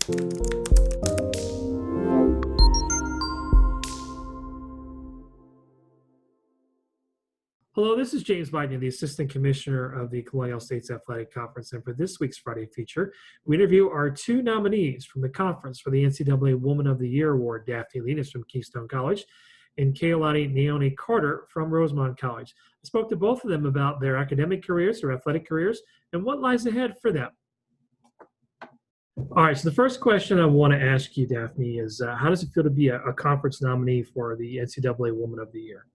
Hello, this is James Biden, the Assistant Commissioner of the Colonial States Athletic Conference. And for this week's Friday feature, we interview our two nominees from the conference for the NCAA Woman of the Year Award, Daphne Leenas from Keystone College and Keolani Neone Carter from Rosemont College. I spoke to both of them about their academic careers, their athletic careers, and what lies ahead for them. All right, so the first question I want to ask you, Daphne, is how does it feel to be a conference nominee for the NCAA Woman of the Year?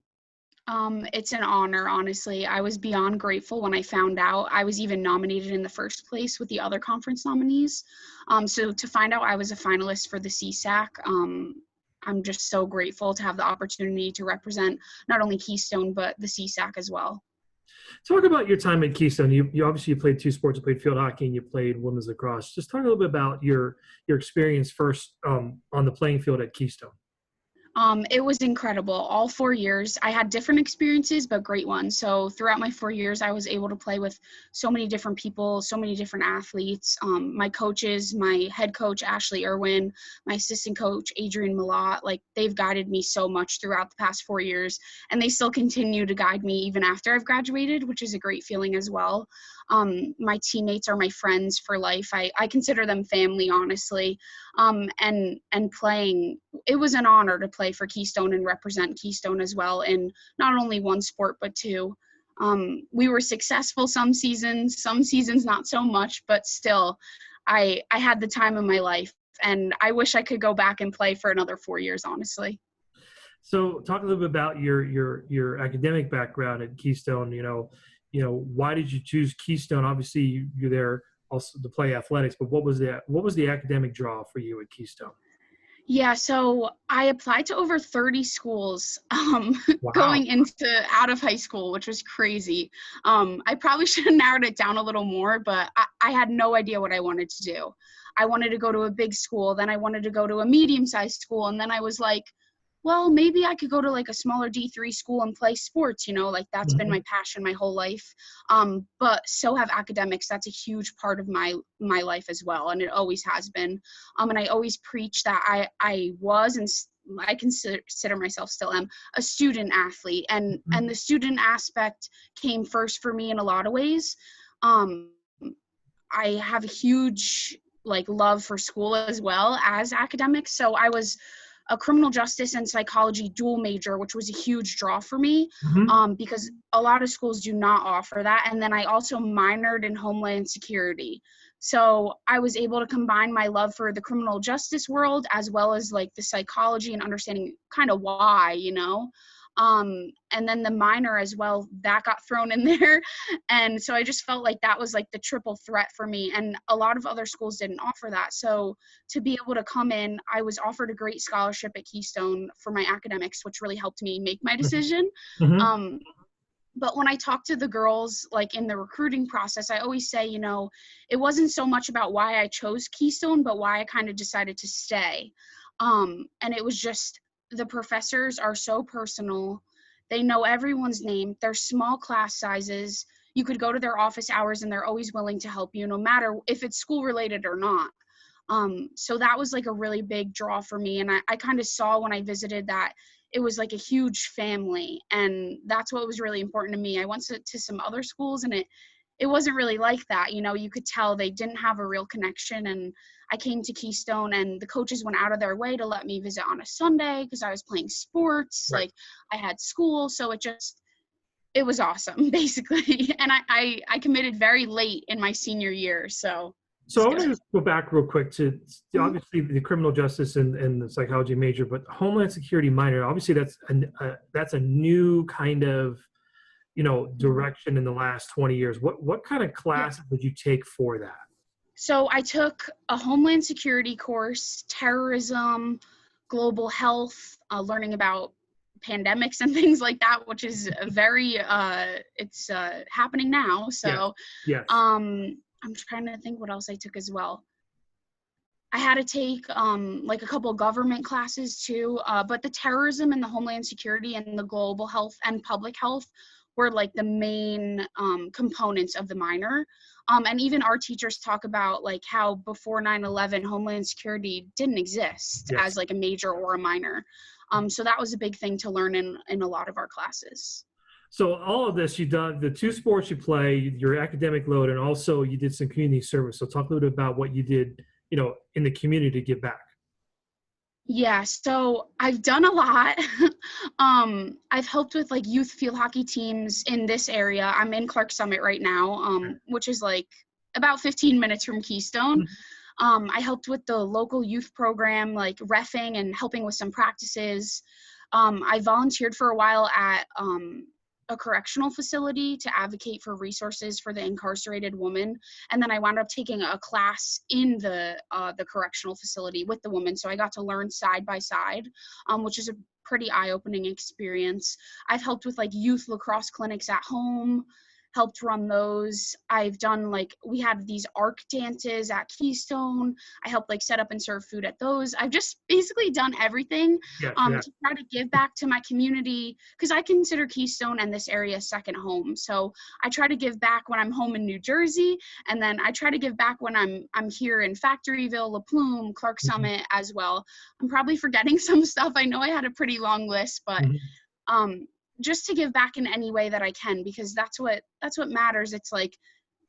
It's an honor, honestly. I was beyond grateful when I found out. I was even nominated in the first place with the other conference nominees. So to find out I was a finalist for the CSAC, I'm just so grateful to have the opportunity to represent not only Keystone, but the CSAC as well. Talk about your time at Keystone. You obviously played two sports. You played field hockey and you played women's lacrosse. Just talk a little bit about your experience first on the playing field at Keystone. It was incredible. All 4 years, I had different experiences, but great ones. So throughout my 4 years, I was able to play with so many different people, so many different athletes. My coaches, my head coach, Ashley Irwin, my assistant coach, Adrian Malott, like they've guided me so much throughout the past 4 years, and they still continue to guide me even after I've graduated, which is a great feeling as well. My teammates are my friends for life. I consider them family, honestly. And playing, it was an honor to play for Keystone and represent Keystone as well in not only one sport, but two. We were successful some seasons not so much, but still, I had the time of my life, and I wish I could go back and play for another 4 years, honestly. So talk a little bit about your academic background at Keystone. Why did you choose Keystone? Obviously, you're there also to play athletics, but what was the academic draw for you at Keystone? Yeah, so I applied to over 30 schools Wow. going out of high school, which was crazy. I probably should have narrowed it down a little more, but I had no idea what I wanted to do. I wanted to go to a big school, then I wanted to go to a medium-sized school, and then I was like, well, maybe I could go to like a smaller D3 school and play sports, like that's been my passion my whole life. But so have academics. That's a huge part of my life as well. And it always has been. And I always preach that I was, and I consider myself still am, a student athlete. And the student aspect came first for me in a lot of ways. I have a huge love for school as well as academics. So I was a criminal justice and psychology dual major, which was a huge draw for me, because a lot of schools do not offer that. And then I also minored in Homeland Security. So I was able to combine my love for the criminal justice world as well as the psychology and understanding kind of why, and then the minor as well, that got thrown in there. And so I just felt like that was the triple threat for me. And a lot of other schools didn't offer that. So to be able to come in, I was offered a great scholarship at Keystone for my academics, which really helped me make my decision. But when I talk to the girls, in the recruiting process, I always say, it wasn't so much about why I chose Keystone, but why I kind of decided to stay. And it was just, the professors are so personal. They know everyone's name. They're small class sizes. You could go to their office hours and they're always willing to help you, no matter if it's school related or not. So that was a really big draw for me. And I kind of saw when I visited that it was a huge family. And that's what was really important to me. I went to some other schools and it wasn't really like that. You could tell they didn't have a real connection. And I came to Keystone and the coaches went out of their way to let me visit on a Sunday because I was playing sports. Right. I had school. So it was awesome, basically. And I committed very late in my senior year. So I want to just go back real quick to obviously the criminal justice and the psychology major, but Homeland Security minor, obviously that's a new kind of, direction in the last 20 years. What kind of classes did you take for that? So I took a Homeland Security course, terrorism, global health, learning about pandemics and things like that, which is very, it's happening now. So yes. I'm trying to think what else I took as well. I had to take a couple of government classes too, but the terrorism and the Homeland Security and the global health and public health were like the main components of the minor. And even our teachers talk about like how before 9/11, Homeland Security didn't exist Yes. as like a major or a minor. So that was a big thing to learn in a lot of our classes. So all of this, you've done the 2 sports you play, your academic load, and also you did some community service. So talk a little bit about what you did, in the community to give back. Yeah, so I've done a lot. I've helped with like youth field hockey teams in this area. I'm in Clark Summit right now, which is like about 15 minutes from Keystone. I helped with the local youth program, like reffing and helping with some practices. I volunteered for a while at a correctional facility to advocate for resources for the incarcerated woman. And then I wound up taking a class in the correctional facility with the woman. So I got to learn side by side, which is a pretty eye-opening experience. I've helped with like youth lacrosse clinics at home, helped run those. I've done like, we had these ARC dances at Keystone. I helped like set up and serve food at those. I've just basically done everything to try to give back to my community, because I consider Keystone and this area second home. So I try to give back when I'm home in New Jersey, and then I try to give back when I'm here in Factoryville, La Plume, Clark Summit as well. I'm probably forgetting some stuff. I know I had a pretty long list, but just to give back in any way that I can, because that's what matters. It's like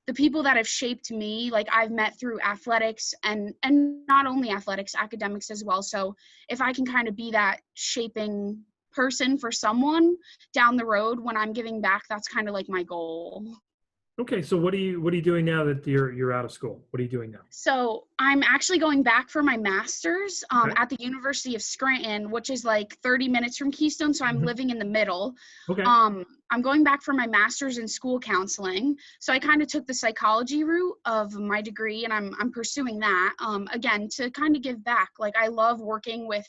the people that have shaped me, like I've met through athletics and not only athletics, academics as well. So if I can kind of be that shaping person for someone down the road when I'm giving back, that's kind of like my goal. Okay, so what are you doing now that you're out of school? What are you doing now? So I'm actually going back for my master's at the University of Scranton, which is like 30 minutes from Keystone. So I'm living in the middle. Okay. I'm going back for my master's in school counseling. So I kind of took the psychology route of my degree, and I'm pursuing that again to kind of give back. Like I love working with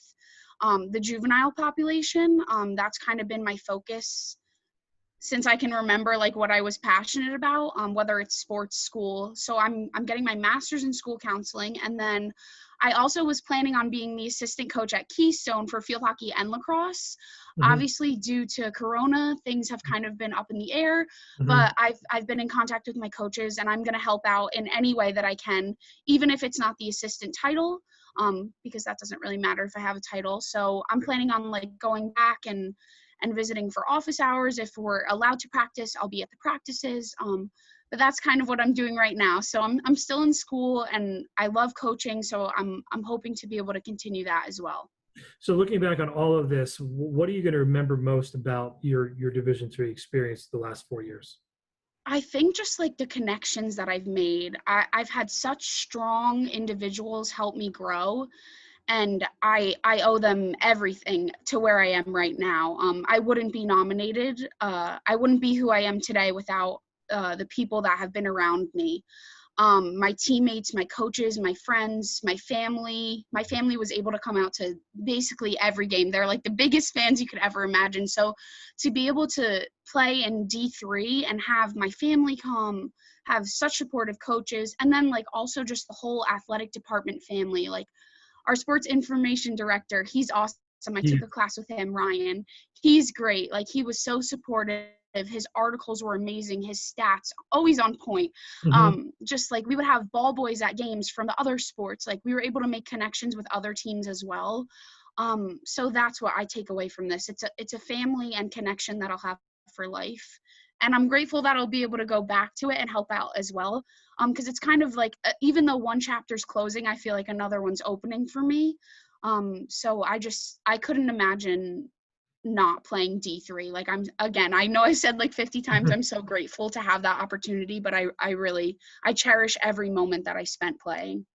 the juvenile population. That's kind of been my focus since I can remember, like what I was passionate about, whether it's sports, school. So I'm getting my master's in school counseling. And then I also was planning on being the assistant coach at Keystone for field hockey and lacrosse. Obviously, due to Corona, things have kind of been up in the air, but I've been in contact with my coaches, and I'm going to help out in any way that I can, even if it's not the assistant title, because that doesn't really matter if I have a title. So I'm planning on like going back and visiting for office hours. If we're allowed to practice, I'll be at the practices. But that's kind of what I'm doing right now. So I'm still in school, and I love coaching. So I'm hoping to be able to continue that as well. So looking back on all of this, what are you going to remember most about your Division III experience the last 4 years? I think just like the connections that I've made. I've had such strong individuals help me grow, and I owe them everything to where I am right now. I wouldn't be nominated. I wouldn't be who I am today without the people that have been around me. My teammates, my coaches, my friends, my family. My family was able to come out to basically every game. They're like the biggest fans you could ever imagine. So to be able to play in D3 and have my family come, have such supportive coaches, and then like also just the whole athletic department family, like our sports information director, he's awesome. I took a class with him, Ryan. He's great. Like he was so supportive. His articles were amazing. His stats always on point. Just like we would have ball boys at games from the other sports. Like we were able to make connections with other teams as well. So that's what I take away from this. It's a family and connection that I'll have for life. And I'm grateful that I'll be able to go back to it and help out as well. Because it's kind of like, even though one chapter's closing, I feel like another one's opening for me. So I couldn't imagine not playing D3. Like I know I said like 50 times, I'm so grateful to have that opportunity, but I cherish every moment that I spent playing.